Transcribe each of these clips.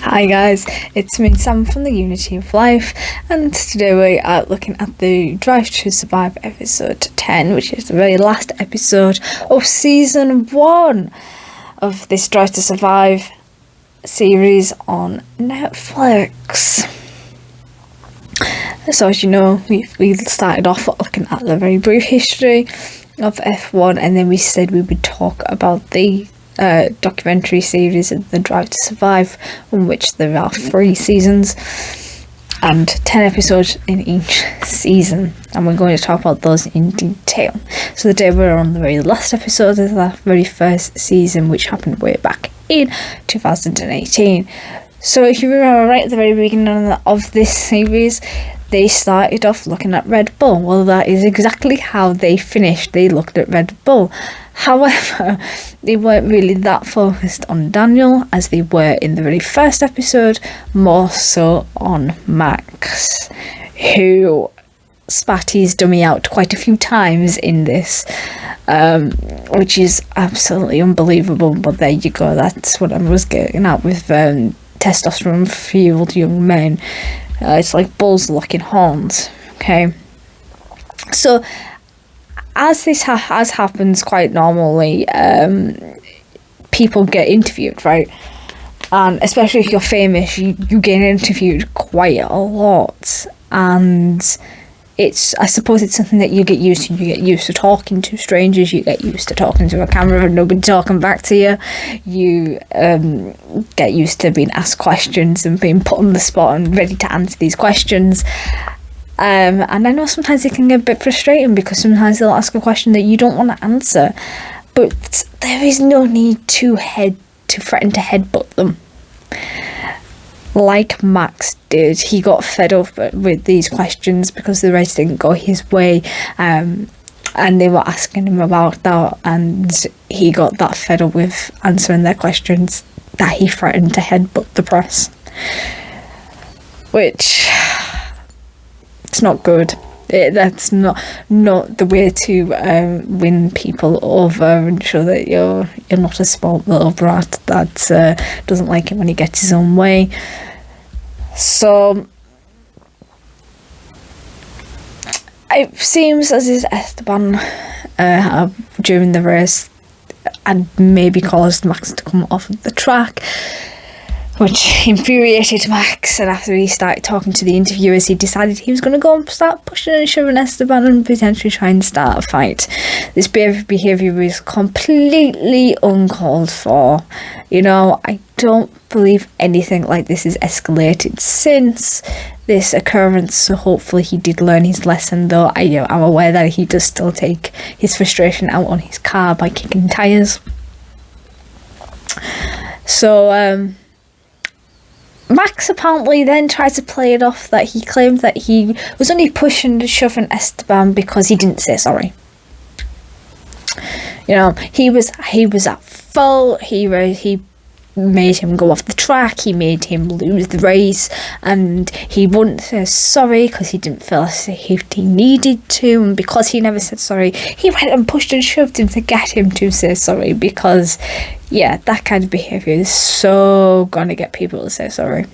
Hi guys, it's me Sam from the Unity of Life, and today we are looking at the Drive to Survive episode 10, which is the very last episode of season 1 of this Drive to Survive series on Netflix. So as you know, we started off looking at the very brief history of F1, and then we said we would talk about the documentary series of The Drive to Survive, in which there are 3 seasons and 10 episodes in each season, and we're going to talk about those in detail. So today we're on the very last episode of the very first season, which happened way back in 2018. So if you remember right at the very beginning of this series, they started off looking at Red Bull. Well, that is exactly how they finished. They looked at Red Bull. However, they weren't really that focused on Daniel as they were in the very first episode, more so on Max, who spat his dummy out quite a few times in this, which is absolutely unbelievable. But there you go, that's what I was getting at with testosterone-fueled young men. It's like bulls locking horns, okay? So, as this as happens quite normally, people get interviewed, right? And especially if you're famous, you get interviewed quite a lot. And I suppose it's something that you get used to. You get used to talking to strangers. You get used to talking to a camera and nobody talking back to you. You get used to being asked questions and being put on the spot and ready to answer these questions. And I know sometimes it can get a bit frustrating because sometimes they'll ask a question that you don't want to answer, but there is no need to threaten to headbutt them. Like Max did, he got fed up with these questions because the race didn't go his way, and they were asking him about that, and he got that fed up with answering their questions that he threatened to headbutt the press, which it's not good. That's not the way to win people over and show that you're not a spoiled little brat that doesn't like it when he gets his own way. So it seems as if Esteban during the race had maybe caused Max to come off of the track, which infuriated Max, and after he started talking to the interviewers, he decided he was going to go and start pushing and shoving Esteban and potentially try and start a fight. This behaviour was completely uncalled for. You know, I don't believe anything like this has escalated since this occurrence, so hopefully he did learn his lesson, though I'm aware that he does still take his frustration out on his car by kicking tyres. So, Max apparently then tried to play it off that he claimed that he was only pushing and shoving Esteban because he didn't say sorry. You know, he was at fault. He made him go off the track. He made him lose the race, and he wouldn't say sorry because he didn't feel as if he needed to, and because he never said sorry, he went and pushed and shoved him to get him to say sorry, because yeah, that kind of behaviour is so gonna get people to say sorry.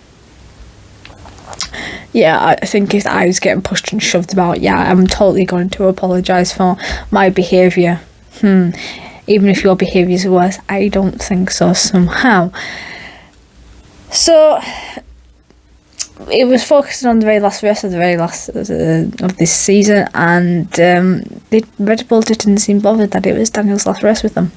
Yeah, I think if I was getting pushed and shoved about, yeah, I'm totally going to apologise for my behaviour. Even if your behaviour is worse, I don't think so somehow. So it was focusing on the very last race of this season, and Red Bull didn't seem bothered that it was Daniel's last race with them.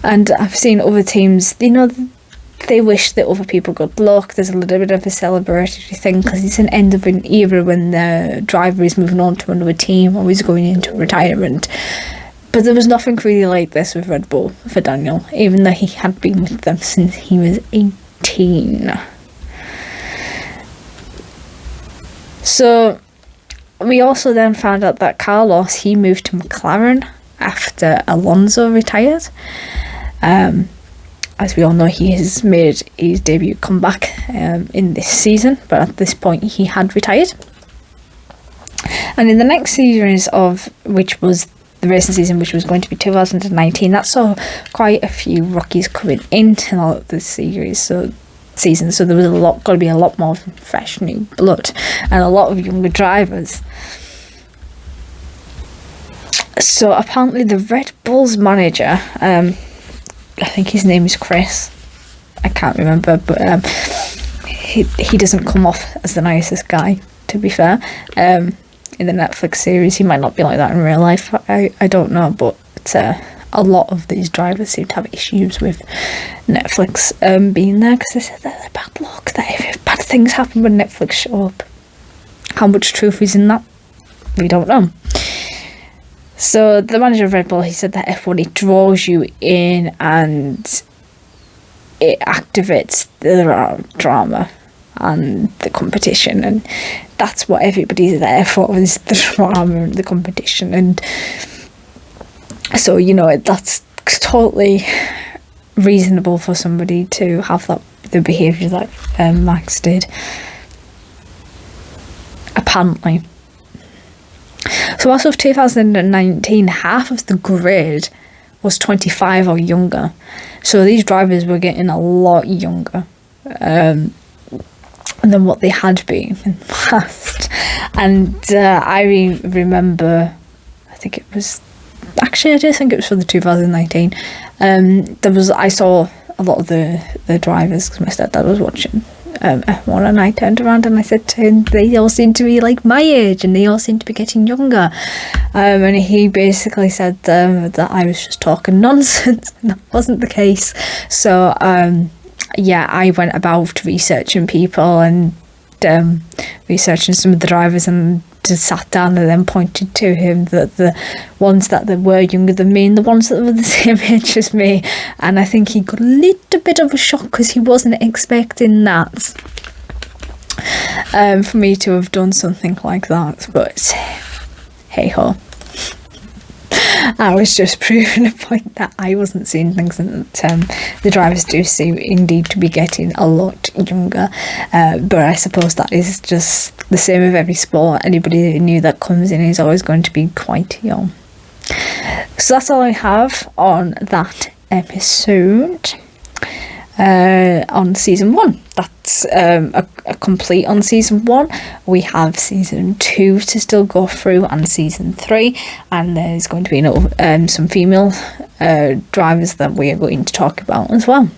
And I've seen other teams, they wish that other people good luck. There's a little bit of a celebratory thing because it's an end of an era when the driver is moving on to another team or is going into retirement. But there was nothing really like this with Red Bull for Daniel, even though he had been with them since he was 18. So we also then found out that Carlos, he moved to McLaren after Alonso retired. As we all know, he has made his debut comeback in this season, but at this point he had retired. And in the next series which was the racing season, which was going to be 2019, that saw quite a few rookies coming into the series. So season, so there was got to be a lot more fresh new blood and a lot of younger drivers. So apparently the Red Bull's manager, I think his name is Chris, I can't remember, but he doesn't come off as the nicest guy, to be fair. In the Netflix series, he might not be like that in real life, I don't know, but a lot of these drivers seem to have issues with Netflix being there, because they said that they're bad luck, that if bad things happen when Netflix show up. How much truth is in that? We don't know. So the manager of Red Bull, he said that F1, it draws you in and it activates the drama and the competition, and that's what everybody's there for, is the drama and the competition. And so, you know, that's totally reasonable for somebody to have the behaviour that Max did, apparently. So as of 2019, half of the grid was 25 or younger. So these drivers were getting a lot younger than what they had been in the past. And I remember, I do think it was for the 2019. I saw a lot of the drivers, because my stepdad was watching F1, and I turned around and I said to him, they all seem to be like my age and they all seem to be getting younger, and he basically said that I was just talking nonsense, and that wasn't the case. So yeah, I went about researching people and researching some of the drivers, and just sat down and then pointed to him that the ones that were younger than me and the ones that were the same age as me, and I think he got a little bit of a shock because he wasn't expecting that, for me to have done something like that. But hey ho, I was just proving a point that I wasn't seeing things, and that the drivers do seem indeed to be getting a lot younger. But I suppose that is just the same with every sport. Anybody new that comes in is always going to be quite young. So that's all I have on that episode. On season 1, that's a complete on season 1. We have season 2 to still go through, and season 3, and there's going to be some female drivers that we are going to talk about as well.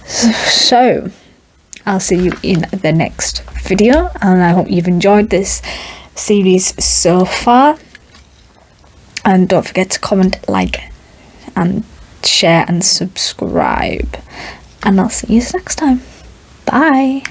So I'll see you in the next video, and I hope you've enjoyed this series so far, and don't forget to comment, like, and share and subscribe, and I'll see you next time. Bye.